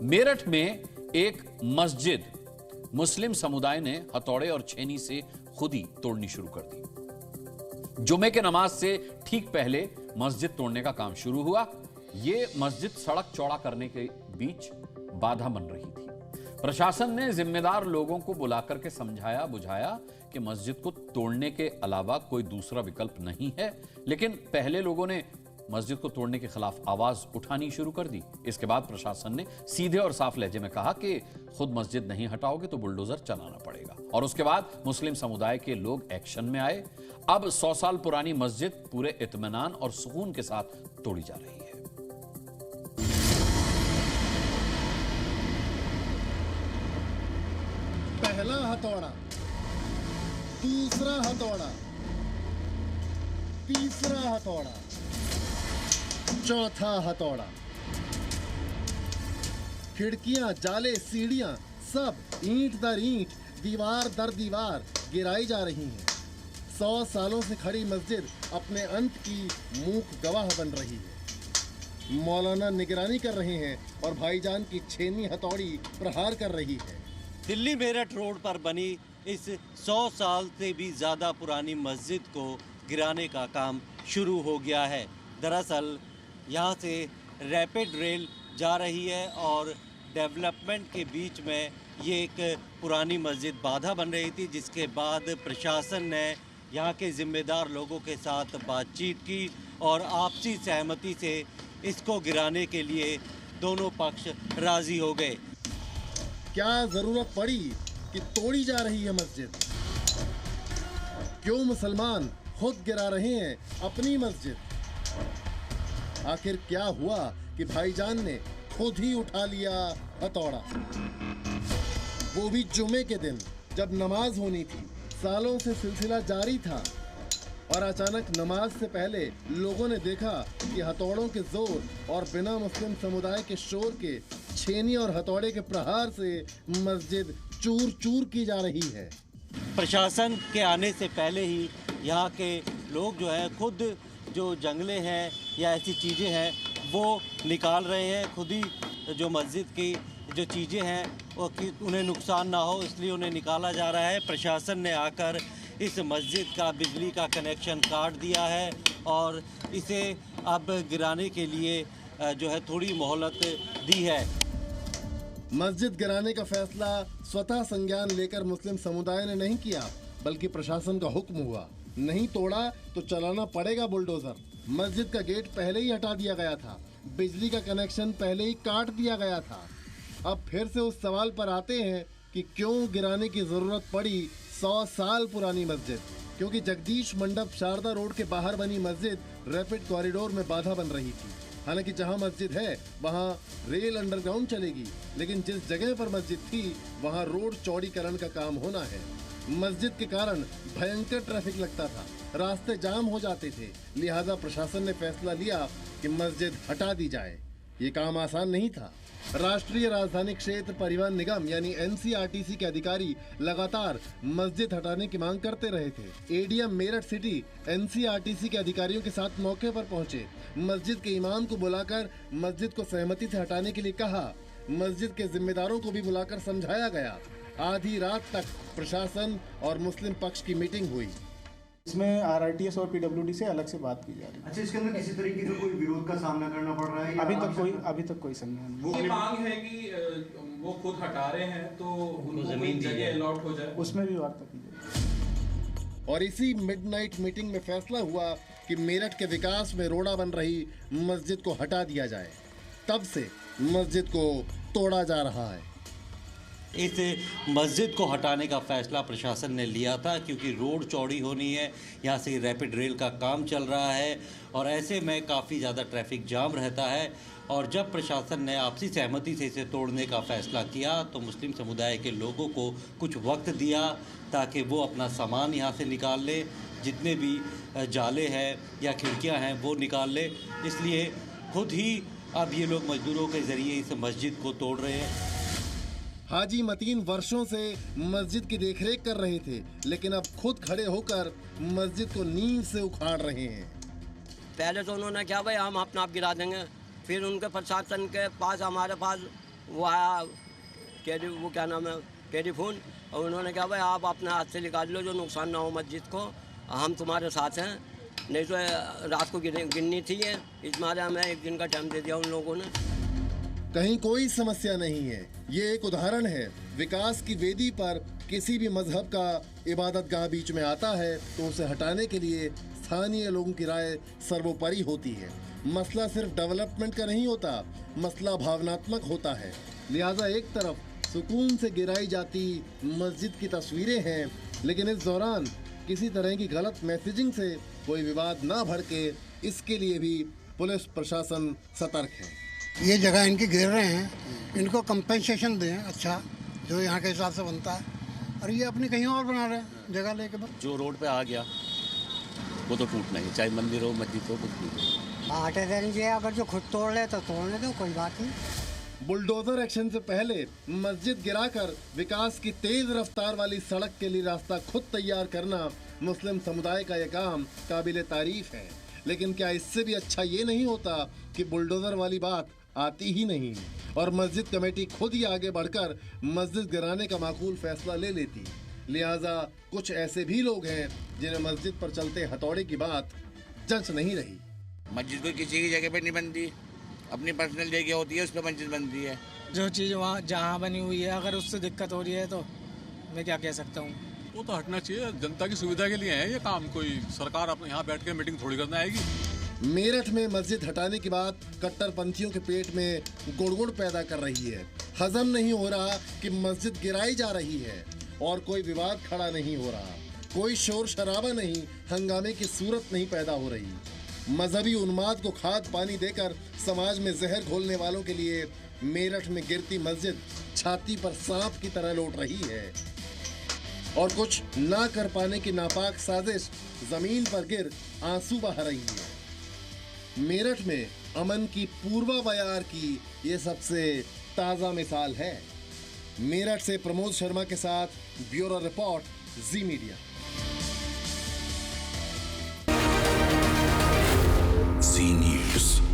मेरठ में एक मस्जिद मुस्लिम समुदाय ने हथौड़े और छेनी से खुद ही तोड़नी शुरू कर दी। जुमे के नमाज से ठीक पहले मस्जिद तोड़ने का काम शुरू हुआ। यह मस्जिद सड़क चौड़ा करने के बीच बाधा बन रही थी। प्रशासन ने जिम्मेदार लोगों को बुलाकर के समझाया बुझाया कि मस्जिद को तोड़ने के अलावा कोई दूसरा विकल्प नहीं है, लेकिन पहले लोगों ने मस्जिद को तोड़ने के खिलाफ आवाज उठानी शुरू कर दी। इसके बाद प्रशासन ने सीधे और साफ लहजे में कहा कि खुद मस्जिद नहीं हटाओगे तो बुलडोजर चलाना पड़ेगा। और उसके बाद मुस्लिम समुदाय के लोग एक्शन में आए। अब 100 साल पुरानी मस्जिद पूरे इत्मीनान और सुकून के साथ तोड़ी जा रही है। पहला हथौड़ा, दूसरा हथौड़ा, तीसरा हथौड़ा, चौथा हथौड़ा। खिड़कियां, जाले, सीढ़ियां सब ईंट दर ईंट, दीवार दर दीवार गिराई जा रही हैं। 100 सालों से खड़ी मस्जिद अपने अंत की मूक गवाह बन रही है। मौलाना निगरानी कर रहे हैं और भाईजान की छेनी हथौड़ी प्रहार कर रही है। दिल्ली मेरठ रोड पर बनी इस 100 साल से भी ज़्यादा पुरानी मस्जिद को गिराने का काम शुरू हो गया है। दरअसल यहाँ से रैपिड रेल जा रही है और डेवलपमेंट के बीच में ये एक पुरानी मस्जिद बाधा बन रही थी, जिसके बाद प्रशासन ने यहाँ के ज़िम्मेदार लोगों के साथ बातचीत की और आपसी सहमति से इसको गिराने के लिए दोनों पक्ष राज़ी हो गए। क्या जरूरत पड़ी कि तोड़ी जा रही है मस्जिद? क्यों मुसलमान खुद गिरा रहे हैं अपनी मस्जिद? आखिर क्या हुआ कि भाईजान ने खुद ही उठा लिया हथौड़ा, वो भी जुमे के दिन जब नमाज होनी थी। सालों से सिलसिला जारी था और अचानक नमाज से पहले लोगों ने देखा कि हथौड़ों के जोर और बिना मुस्लिम समुदाय के शोर के छेनी और हथौड़े के प्रहार से मस्जिद चूर चूर की जा रही है। प्रशासन के आने से पहले ही यहाँ के लोग जो है खुद जो जंगले हैं या ऐसी चीज़ें हैं वो निकाल रहे हैं। खुद ही जो मस्जिद की जो चीज़ें हैं वो कि उन्हें नुकसान ना हो, इसलिए उन्हें निकाला जा रहा है। प्रशासन ने आकर इस मस्जिद का बिजली का कनेक्शन काट दिया है और इसे अब गिराने के लिए जो है थोड़ी मोहलत दी है। मस्जिद गिराने का फैसला स्वतः संज्ञान लेकर मुस्लिम समुदाय ने नहीं किया, बल्कि प्रशासन का हुक्म हुआ। नहीं तोड़ा तो चलाना पड़ेगा बुलडोजर। मस्जिद का गेट पहले ही हटा दिया गया था, बिजली का कनेक्शन पहले ही काट दिया गया था। अब फिर से उस सवाल पर आते हैं कि क्यों गिराने की जरूरत पड़ी 100 साल पुरानी मस्जिद? क्योंकि जगदीश मंडप शारदा रोड के बाहर बनी मस्जिद रैपिड कॉरिडोर में बाधा बन रही थी। हालांकि जहां मस्जिद है वहां रेल अंडरग्राउंड चलेगी, लेकिन जिस जगह पर मस्जिद थी वहां रोड चौड़ीकरण का काम होना है। मस्जिद के कारण भयंकर ट्रैफिक लगता था, रास्ते जाम हो जाते थे। लिहाजा प्रशासन ने फैसला लिया कि मस्जिद हटा दी जाए। ये काम आसान नहीं था। राष्ट्रीय राजधानी क्षेत्र परिवहन निगम यानी NCRTC के अधिकारी लगातार मस्जिद हटाने की मांग करते रहे थे। ADM मेरठ सिटी NCRTC के अधिकारियों के साथ मौके पर पहुंचे। मस्जिद के इमाम को बुलाकर मस्जिद को सहमति से हटाने के लिए कहा। मस्जिद के जिम्मेदारों को भी बुलाकर समझाया गया। आधी रात तक प्रशासन और मुस्लिम पक्ष की मीटिंग हुई। इसमें RRTS और PWD से अलग से बात की जा रही है। अच्छा, इसके अंदर किसी तरीके का कोई विरोध का सामना करना पड़ रहा है? अभी तक कोई संज्ञान नहीं। वो मांग है कि वो खुद हटा रहे हैं तो उनको जमीन जगह अलॉट हो जाए, उसमें भी वार्ता की जाए। और इसी मिडनाइट मीटिंग में फैसला हुआ कि मेरठ के विकास में रोड़ा बन रही मस्जिद को हटा दिया जाए। तब से मस्जिद को तोड़ा जा रहा है। इस मस्जिद को हटाने का फैसला प्रशासन ने लिया था क्योंकि रोड चौड़ी होनी है, यहाँ से रैपिड रेल का काम चल रहा है और ऐसे में काफ़ी ज़्यादा ट्रैफिक जाम रहता है। और जब प्रशासन ने आपसी सहमति से इसे तोड़ने का फैसला किया तो मुस्लिम समुदाय के लोगों को कुछ वक्त दिया ताकि वो अपना सामान यहाँ से निकाल ले, जितने भी जाले हैं या खिड़कियाँ हैं वो निकाल ले। इसलिए खुद ही अब ये लोग मजदूरों के ज़रिए इस मस्जिद को तोड़ रहे हैं। हाजी मतीन वर्षों से मस्जिद की देखरेख कर रहे थे, लेकिन अब खुद खड़े होकर मस्जिद को नींव से उखाड़ रहे हैं। पहले तो उन्होंने क्या भाई हम अपना आप गिरा देंगे, फिर उनके प्रशासन के पास हमारे पास वो आया वो क्या नाम है टेलीफोन, और उन्होंने कहा भाई आप अपने हाथ से निकाल लो जो नुकसान ना हो मस्जिद को, हम तुम्हारे साथ हैं, नहीं तो रात को गिननी थी है, इस मारे हमें 1 दिन का टाइम दे दिया उन लोगों ने। कहीं कोई समस्या नहीं है, ये एक उदाहरण है। विकास की वेदी पर किसी भी मजहब का इबादतगाह बीच में आता है तो उसे हटाने के लिए स्थानीय लोगों की राय सर्वोपरि होती है। मसला सिर्फ डेवलपमेंट का नहीं होता, मसला भावनात्मक होता है। लिहाजा एक तरफ सुकून से गिराई जाती मस्जिद की तस्वीरें हैं, लेकिन इस दौरान किसी तरह की गलत मैसेजिंग से कोई विवाद ना भड़के, इसके लिए भी पुलिस प्रशासन सतर्क है। ये जगह इनकी गिर रहे हैं, इनको कंपेंसेशन दें अच्छा, जो यहाँ के हिसाब से बनता है, और ये अपनी कहीं और बना रहे हैं जगह लेके। जो रोड पे आ गया वो तो टूटना ही, चाहे मंदिर हो मस्जिद हो कुछ भी। हटे देनी चाहिए, अगर जो खुद तोड़ ले तो तोड़ने दो, कोई बात नहीं। बुलडोजर एक्शन से पहले मस्जिद गिराकर विकास की तेज रफ्तार वाली सड़क के लिए रास्ता खुद तैयार करना मुस्लिम समुदाय का यह काम काबिले तारीफ है। लेकिन क्या इससे भी अच्छा ये नहीं होता कि बुलडोजर वाली बात आती ही नहीं और मस्जिद कमेटी खुद ही आगे बढ़कर मस्जिद गिराने का माकूल फैसला ले लेती। लिहाजा कुछ ऐसे भी लोग हैं जिन्हें मस्जिद पर चलते हथौड़े की बात जच नहीं रही। मस्जिद कोई किसी की जगह पे नहीं बनती, अपनी पर्सनल जगह होती है, उस पर मस्जिद बनती है। जो चीज़ वहाँ जहाँ बनी हुई है, अगर उससे दिक्कत हो रही है तो मैं क्या कह सकता हूँ। वो तो हटना चाहिए, जनता की सुविधा के लिए है ये काम, कोई सरकार अपने यहाँ बैठ के मीटिंग थोड़ी करना आएगी। मेरठ में मस्जिद हटाने की बात कट्टरपंथियों के पेट में गुड़गुड़ पैदा कर रही है। हजम नहीं हो रहा कि मस्जिद गिराई जा रही है और कोई विवाद खड़ा नहीं हो रहा, कोई शोर शराबा नहीं, हंगामे की सूरत नहीं पैदा हो रही। मजहबी उन्माद को खाद पानी देकर समाज में जहर घोलने वालों के लिए मेरठ में गिरती मस्जिद छाती पर सांप की तरह लौट रही है और कुछ ना कर पाने की नापाक साजिश जमीन पर गिर आंसू बहा रही है। मेरठ में अमन की पूर्वा बयार की ये सबसे ताजा मिसाल है। मेरठ से प्रमोद शर्मा के साथ ब्यूरो रिपोर्ट, जी मीडिया। जी न्यूज़।